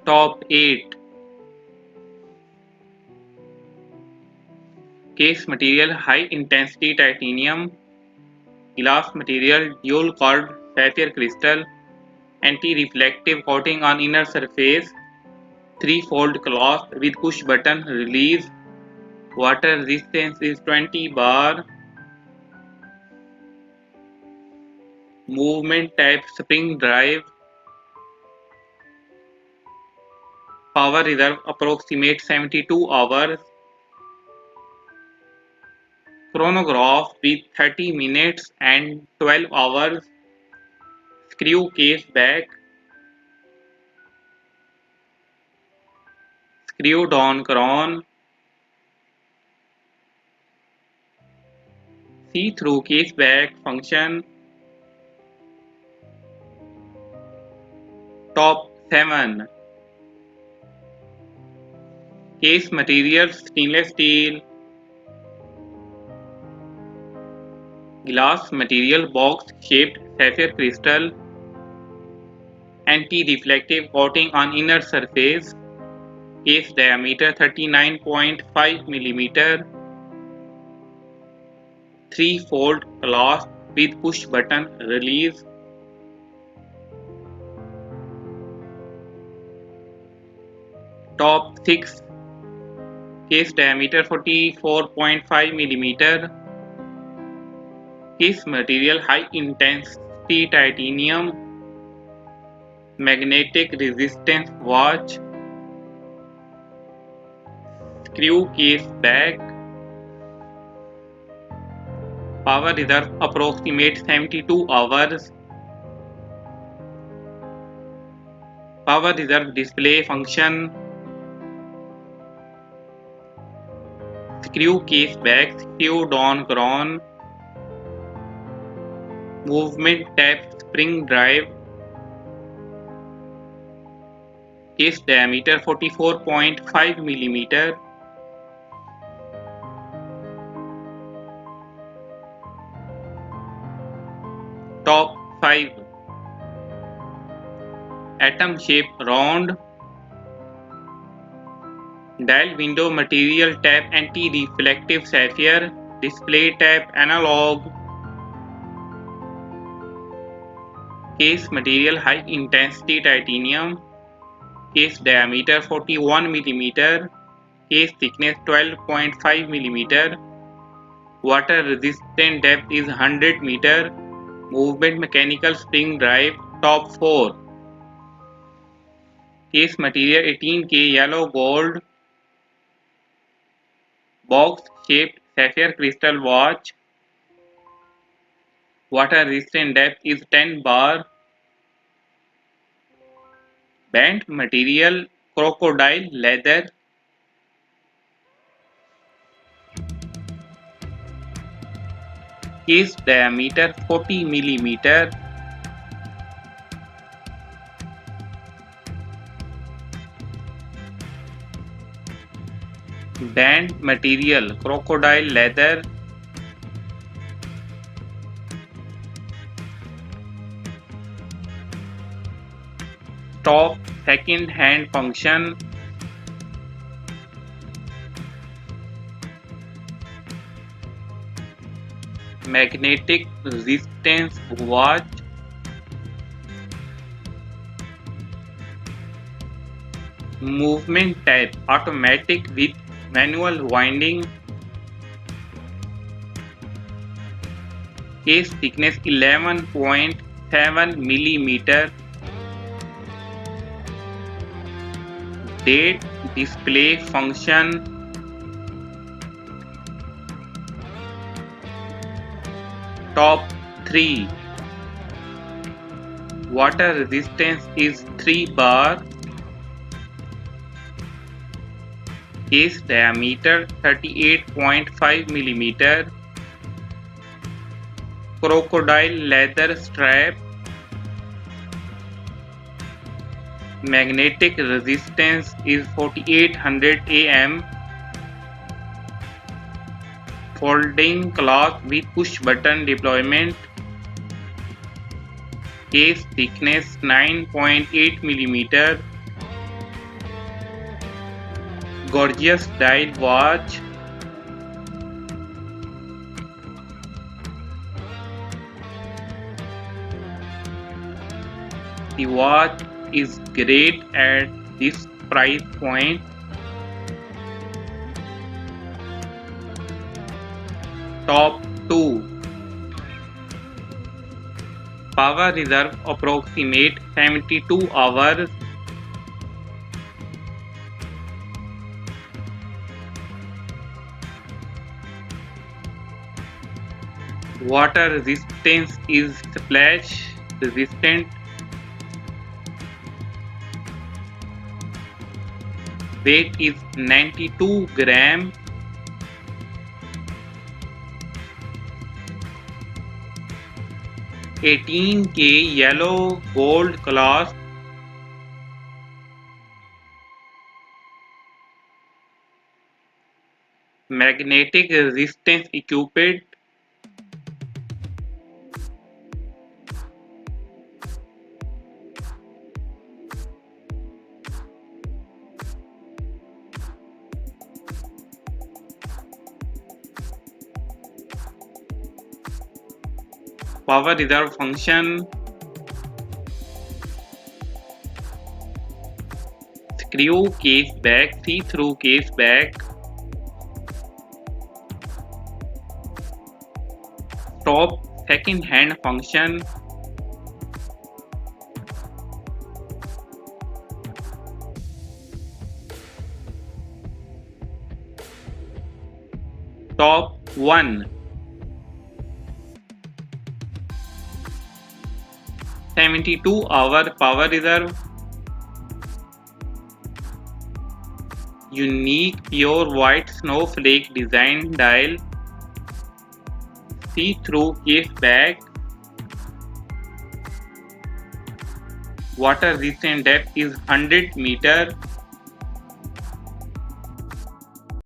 Top 8. Case material high intensity titanium, glass material dual curved sapphire crystal, anti-reflective coating on inner surface, 3-fold clasp with push button release, water resistance is 20 bar, movement type spring drive, power reserve approximate 72 hours, chronograph with 30 minutes and 12 hours, screw case back, screw down crown, see-through case back function. Top 7. Case materials stainless steel, glass material box shaped sapphire crystal, anti-reflective coating on inner surface, case diameter 39.5 mm, 3-fold clasp with push button release. Top 6. Case diameter 44.5 mm, case material high intensity titanium, magnetic resistance watch, screw case back, power reserve approximate 72 hours, power reserve display function, screw case back, screw down crown, movement tap spring drive, case diameter 44.5 mm, top 5. Atom shape round, dial window material tap anti-reflective sapphire, display tap analog, case material high intensity titanium, case diameter 41 mm, case thickness 12.5 mm, water resistant depth is 100 meter, movement mechanical spring drive. Top 4. Case material 18K yellow gold, box shaped sapphire crystal watch, water resistant depth is 10 bar, band material crocodile leather, case diameter 40 mm, band material crocodile leather, top second hand function, magnetic resistance watch, movement type automatic with manual winding, case thickness 11.7 mm, date display function, top 3. Water resistance is 3 bar, case diameter 38.5 mm, crocodile leather strap, magnetic resistance is 4800 am, folding cloth with push button deployment, case thickness 9.8 mm, Gorgeous dial watch. The watch is great at this price point. Top 2. Power reserve approximate 72 hours. Water resistance is splash resistant. Weight is 92 gram. $18K yellow gold clasp. Magnetic resistance equipped. Power reserve function. Screw case back, see-through case back. Stop second hand function. Top 1. 72-hour power reserve. Unique pure white snowflake design dial. See-through case back. Water resistant depth is 100 meter.